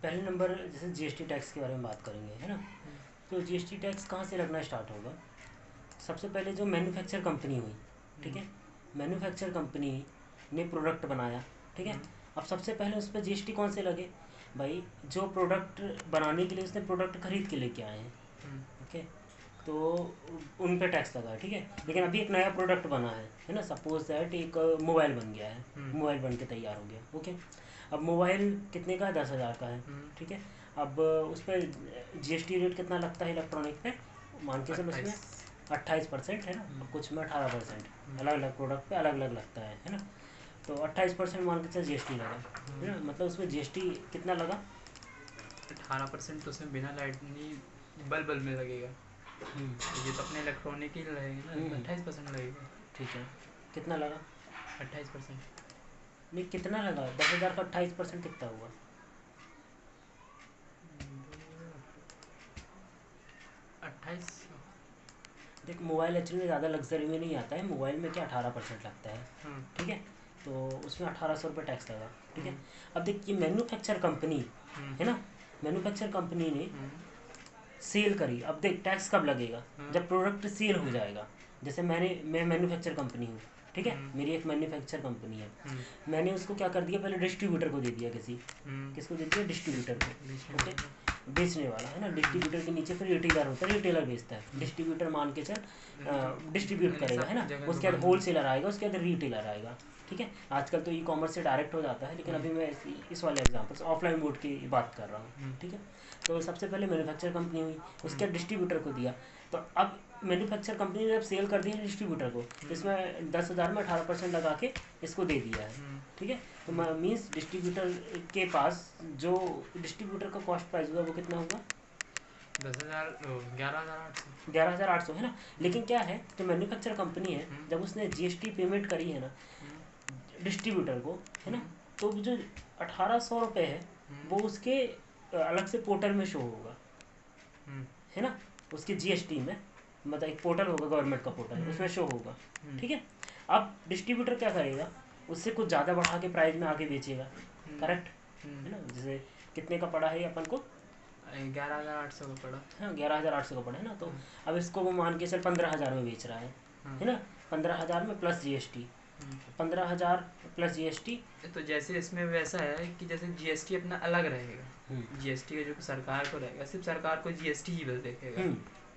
पहले नंबर जैसे GST tax के बारे में बात करेंगे, है ना। तो जीएसटी टैक्स कहाँ से लगना स्टार्ट होगा? सबसे पहले जो मैन्युफैक्चर कंपनी हुई, ठीक है, मैन्युफैक्चर कंपनी ने प्रोडक्ट बनाया, ठीक है। अब सबसे पहले उस पर जीएसटी कौन से लगे? भाई जो प्रोडक्ट बनाने के लिए उसने प्रोडक्ट खरीद के लेके आए हैं, ओके, तो उन पे टैक्स लगा है, ठीक है। लेकिन अभी एक नया प्रोडक्ट बना है ना, सपोज दैट एक मोबाइल बन गया है, मोबाइल बन के तैयार हो गया, ओके। अब मोबाइल कितने का है? 10,000 का है, ठीक है। अब उस पर जीएसटी रेट कितना लगता है इलेक्ट्रॉनिक पे? मान के चलो उसमें 28% है ना, कुछ में 18%, अलग अलग प्रोडक्ट पे अलग अलग लगता है ना। तो 28% मान के चलो जीएसटी लगा, है ना। मतलब उसमें जीएसटी कितना लगा? 18% तो उसमें बिना लाइट नहीं बल्ब में लगेगा। ये तो अपने इलेक्ट्रॉनिक ही लगेगा ना, 28% लगेगा। ठीक है, कितना लगा? 28%। नहीं, कितना लगा? 10,000 का 28% कितना हुआ? 28। देख, मोबाइल एक्चुअली में ज़्यादा लग्जरी में नहीं आता है, मोबाइल में क्या 18% लगता है, ठीक है। तो उसमें 1,800 रुपये टैक्स लगा, ठीक है। अब देख, ये मैन्युफैक्चर कंपनी है ना, मैन्युफैक्चर कंपनी ने सेल करी। अब देख, टैक्स कब लगेगा? जब प्रोडक्ट सेल हो जाएगा। जैसे मैं मैन्युफैक्चर कंपनी हूँ, ठीक है, मेरी एक मैन्युफैक्चर कंपनी है, मैंने उसको क्या कर दिया, पहले डिस्ट्रीब्यूटर को दे दिया, किसको दे दिया? डिस्ट्रीब्यूटर को, ओके, बेचने वाला, है ना। डिस्ट्रीब्यूटर के नीचे फिर रिटेलर होता है, रिटेलर बेचता है, डिस्ट्रीब्यूटर मान के चल डिस्ट्रीब्यूट करेगा, है ना। उसके बाद होल सेलर आएगा, उसके बाद रिटेलर आएगा, ठीक है। आजकल तो ई कॉमर्स से डायरेक्ट हो जाता है, लेकिन अभी मैं इस वाले एग्जाम्पल से ऑफलाइन मोड की बात कर रहा हूँ, ठीक है। तो सबसे पहले मैन्युफैक्चर कंपनी हुई, उसके बाद डिस्ट्रीब्यूटर को दिया। तो अब मैन्युफैक्चर कंपनी ने जब सेल कर दिया डिस्ट्रीब्यूटर को, इसमें 10,000 में 18% लगा के इसको दे दिया है, ठीक है। तो मीन्स डिस्ट्रीब्यूटर के पास जो डिस्ट्रीब्यूटर का कॉस्ट प्राइस होगा वो कितना होगा? 10,000, 11,800। 11,800, है ना। लेकिन क्या है, जो मैन्युफैक्चर कंपनी है, जब उसने जीएसटी पेमेंट करी है ना डिस्ट्रीब्यूटर को, है ना, तो जो 1,800 रुपये है वो उसके अलग से पोर्टल में शो होगा, है ना, उसके जीएसटी में। मतलब एक पोर्टल होगा, गवर्नमेंट का पोर्टल, उसमें शो होगा, ठीक है। अब डिस्ट्रीब्यूटर क्या करेगा? उससे कुछ ज़्यादा बढ़ा के प्राइस में आगे बेचेगा, करेक्ट, है ना। जैसे कितने का पड़ा है ये अपन को? 11,800 का पड़ा। हाँ, 11,800 का पड़ा है ना। तो अब इसको वो मान के चल 15,000 में बेच रहा है ना। 15,000 में प्लस जीएसटी, 15,000 प्लस जीएसटी। तो जैसे इसमें वैसा है कि जैसे जीएसटी अपना अलग रहेगा, जीएसटी का जो सरकार को रहेगा, सिर्फ सरकार को जीएसटी ही बस देखेगा,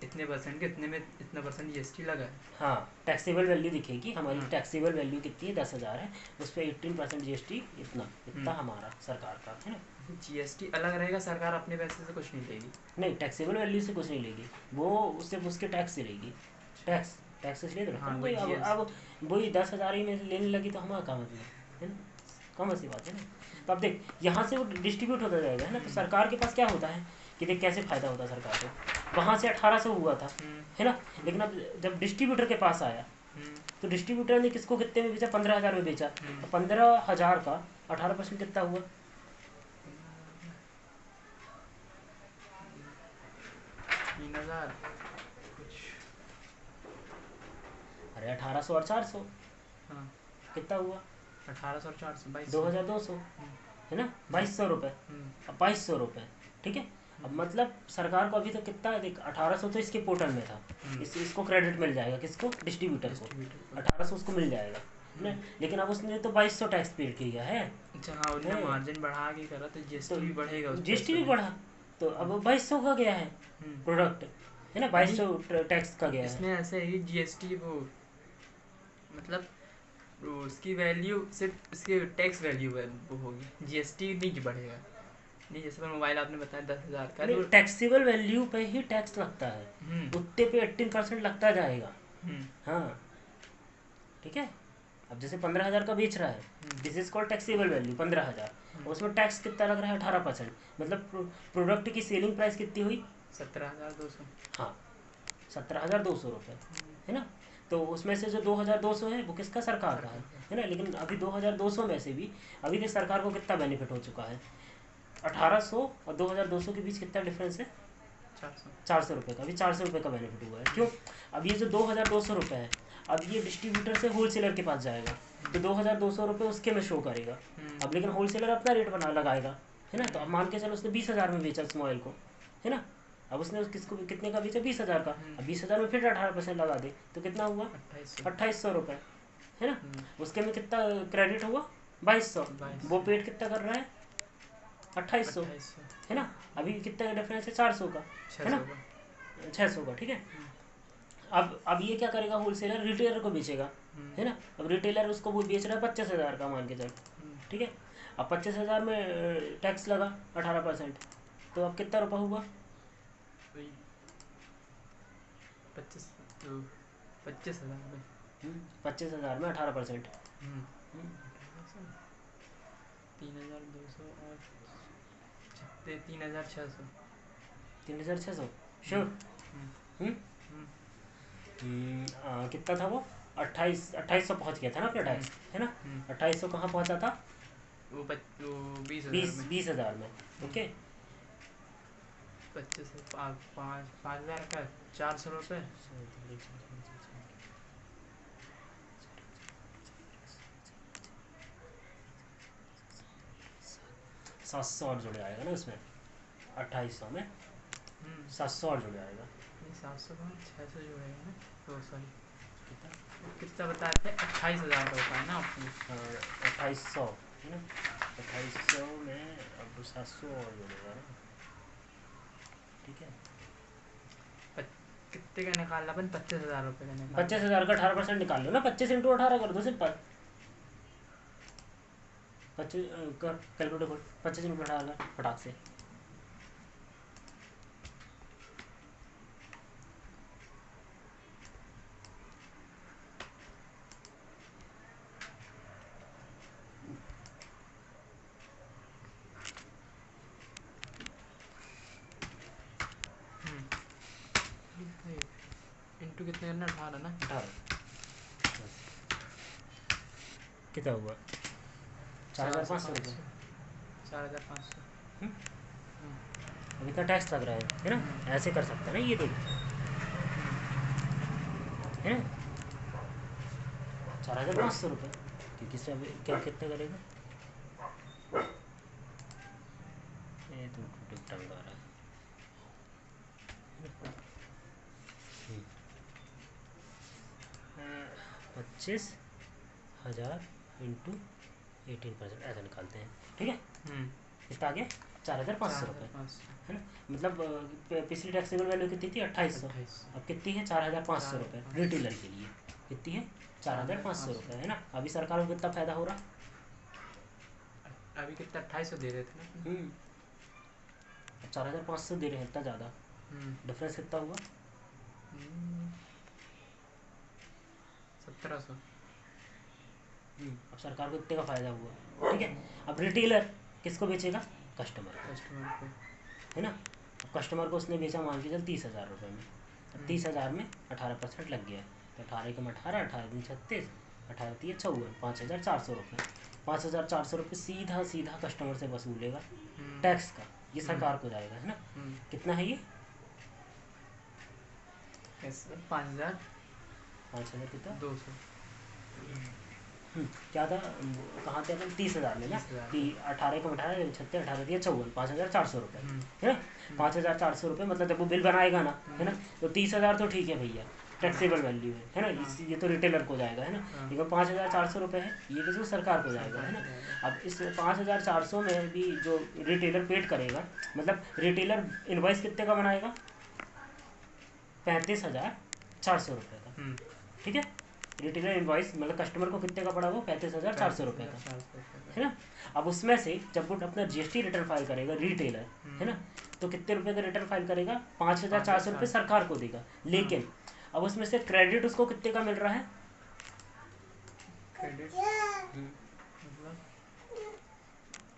इतने परसेंट के इतने में इतना परसेंट जीएसटी लगा है। हाँ, टैक्सेबल वैल्यू दिखेगी हमारी, टैक्सेबल वैल्यू कितनी है? 10,000 है, उस पर 18% जीएसटी, इतना हमारा सरकार का, है ना। जीएसटी अलग रहेगा, सरकार अपने पैसे से कुछ नहीं लेगी। नहीं, टैक्सेबल वैल्यू से कुछ नहीं लेगी, वो उससे उसके टैक्स से लेगी, टैक्स इसलिए तो रखता है भाई। अब वही 10,000 ही में से लेने लगी तो हमारा काम है ना, कम ऐसी बात है ना। तो अब देख, यहाँ से वो डिस्ट्रीब्यूट होता जाएगा, है ना। तो सरकार के पास क्या होता है कि देख कैसे फ़ायदा होता है सरकार को, वहाँ से 1,800 हुआ था, है ना। लेकिन अब जब डिस्ट्रीब्यूटर के पास आया तो डिस्ट्रीब्यूटर ने किसको कितने में बेचा? 15,000 में बेचा। तो 15,000 का 18% कितना हुआ? 3,000 कुछ। अरे 1,800 और 400 कितना हुआ? 1,800 और 400, 2,200, है ना, 2,200 रुपये। अब 2,200 रुपये, ठीक है। अब मतलब सरकार को अभी तो कितना है देख, 1,800 तो इसके पोर्टल में था, इसको क्रेडिट मिल जाएगा, किसको? डिस्ट्रीब्यूटर को, 1,800 उसको मिल जाएगा ना। लेकिन अब उसने तो 2,200 टैक्स पे किया है। अच्छा, हाँ, उसने मार्जिन बढ़ा के करा तो जीएसटी भी बढ़ेगा, जीएसटी भी बढ़ा, तो अब 2,200 का गया है प्रोडक्ट, है ना, 2,200 टैक्स का गया है। इसमें ऐसे ही जीएसटी वो मतलब उसकी वैल्यू सिर्फ इसके टैक्स वैल्यू वो होगी, जीएसटी नहीं बढ़ेगा। नहीं, जैसे पर मोबाइल आपने बताया 10,000 का, तो टैक्सेबल वैल्यू पे ही टैक्स लगता है, उतने पे 18% लगता जाएगा। हाँ, ठीक है। अब जैसे 15,000 का बेच रहा है, this is called taxable value 15,000, उसमें टैक्स कितना लग रहा है? 18%। मतलब प्रोडक्ट की सेलिंग प्राइस कितनी हुई? 17,200। हाँ, 17,200 रुपये, है ना। तो उसमें से जो 2,200 है वो किसका? सरकार का है ना। लेकिन अभी 2,200 में से भी अभी तक सरकार को कितना बेनिफिट हो चुका है? 1,800 और 2,200 के बीच कितना डिफरेंस है? 400 रुपये का। अभी 400 रुपये का बेनिफिट हुआ है। क्यों? अब ये जो 2,200 रुपये है, अब ये डिस्ट्रीब्यूटर से होल सेलर के पास जाएगा, तो 2200 रुपये उसके में शो करेगा। अब लेकिन होलसेलर अपना रेट बना लगाएगा, है ना। तो अब मान के चलो उसने 20,000 में बेचा उस मोबाइल को, है ना। अब उसने किसको कितने का बेचा, 20,000 का। अब 20,000 में फिर 18% लगा दे तो कितना हुआ, 2800 रुपये, है ना। उसके में कितना क्रेडिट हुआ, 2200। वो पेड कितना कर रहा है, 2800, है ना। अभी कितना डिफरेंस है, 400 का, है ना, 600 का, ठीक है। अब ये क्या करेगा, होलसेलर रिटेलर को बेचेगा, है ना। अब रिटेलर उसको वो बेच रहा है 25,000 का मान के चल, ठीक है। अब 25,000 में टैक्स लगा 18%, तो अब कितना रुपया हुआ, 25,000 25,000 में 18%, 3,200 और 3,600, 3,600 श्योर। कितना था वो, 2800 पहुँच गया था ना अपना टैक्स, है ना। 2800 कहाँ पहुँचा था, वो 20,000 में, ओके। 5,000 का 400 रुपये, 700 और जुड़ जाएगा ना उसमें, 2800 में 700 और जुड़ जाएगा, 700 का 600 जो है ना, तो सॉरी कितना बताए थे, 28,000 का होता है ना आपने, 2800, है ना। 2800 में अब 700 और जुड़ेगा ना, ठीक है। कितने का निकालना अपन, 25,000 रुपये का निकाल, 25,000 का 18% निकाल लो ना, 25 इंटू 18 कर दो सिंपल, 25 कर कैलकुलेटर खोल, 25 इंटू 18 फटाक से, इंटू कितने करना, 18 ना, 18 कितना हुआ, 4,500 रुपये, 4,500, अब इतना टैक्स लग रहा है ना। ऐसे कर सकते हैं ना, ये देख, है ना, 4,500 रुपये, क्योंकि इसमें अभी क्या कितने करेगा, ये तो टंग आ रहा है, 25,000 इंटू 18% ऐसा निकालते हैं, ठीक है। कितना आ गया, 4,500 रुपये, है ना। मतलब पिछली टैक्सेबल वैल्यू कितनी थी, 2800, अब कितनी है, 4,500 रुपये रिटेलर के लिए, कितनी है, 4,500 रुपये, है ना। अभी सरकार को कितना फ़ायदा हो रहा, अभी कितना 2800 दे रहे थे ना, 4,500 दे रहे हैं, इतना ज़्यादा डिफरेंस कितना हुआ, 1,700। अब सरकार को इतने का फ़ायदा हुआ, ठीक है। अब रिटेलर किसको बेचेगा, कस्टमर को, है ना। अब कस्टमर को उसने बेचा मान के चल 30,000 रुपये में, अब 30,000 में 18% लग गया है, तो 18 के में 18, 18 दिन 36, 18 3 54, 5,400 रुपये, 5,400 रुपये सीधा सीधा कस्टमर से वसूलेगा टैक्स का, ये सरकार को जाएगा, है ना। कितना है ये, 5,000 कितना, 200, क्या था, कहाँ थे अपन, 30,000 में ना, 18 को 18, 36, 18 दिया 54, 5,400 रुपये, है ना। 5,400 रुपये मतलब जब वो बिल बनाएगा ना, है ना, तो 30,000 तो ठीक है भैया, टैक्सेबल वैल्यू है ना, ये तो रिटेलर को जाएगा, है ना। लेकिन 5,400 रुपये है, ये किसी सरकार को जाएगा, है ना। अब इस 5,400 में भी जो रिटेलर पेड करेगा, मतलब रिटेलर इनवॉइस कितने का बनाएगा, 35,400 रुपये का, ठीक है। रिटेलर इनवॉइस मतलब कस्टमर को कितने का पड़ा, वो 35,400 रुपये का, है ना। अब उसमें से जब वो अपना जीएसटी रिटर्न फाइल करेगा रिटेलर, है ना, तो कितने रुपए का रिटर्न फाइल करेगा, 5,400 रुपये सरकार को देगा। लेकिन अब उसमें से क्रेडिट उसको कितने का मिल रहा है, क्रेडिट मतलब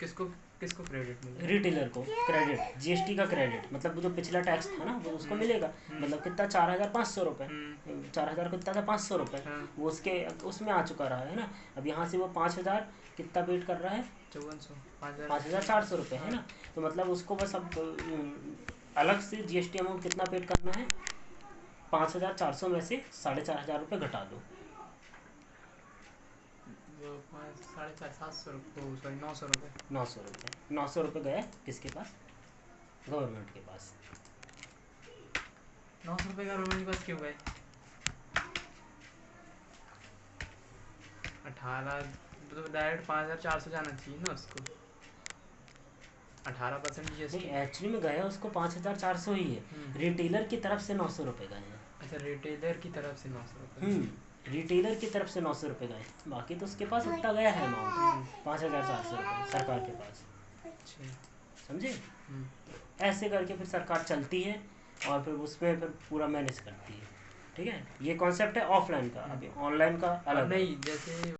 किसको किसको क्रेडिट मिलेगा, रिटेलर को क्रेडिट, जीएसटी का क्रेडिट, मतलब वो जो पिछला टैक्स था ना वो उसको मिलेगा, मतलब कितना, 4,500 रुपये, 4,000 कितना था, 500 रुपये, वो उसके उसमें आ चुका रहा है ना। अब यहाँ से वो 5,000 कितना पेड कर रहा है, 5,400 रुपये, है ना। तो मतलब उसको बस अब अलग से जीएसटी अमाउंट कितना पेड करना है, 5,400 में से 4,500 रुपये घटा दो, वो 450 700 सॉरी 900 रुपये। 900 रुपये, 900 रुपये गए किसके पास? गवर्नमेंट के पास। 900 रुपये गवर्नमेंट के पास क्यों गए? 18 तो डायरेक्ट 5400 जाना चाहिए ना उसको। 18% नहीं, GST। एक्चुअली में गया उसको 5400 ही है, रिटेलर की तरफ से 900 रुपये गए हैं। अच्छा, रिटेलर की तरफ से 900 रुपये। रिटेलर की तरफ से 900 रुपये गए, बाकी तो उसके पास उतना गया है अमाउंट 5400 रुपये सरकार के पास। अच्छा। समझे? ऐसे करके फिर सरकार चलती है और फिर उसमें फिर पूरा मैनेज करती है। ठीक है, ये कॉन्सेप्ट है ऑफलाइन का। अभी ऑनलाइन का अलग नहीं, जैसे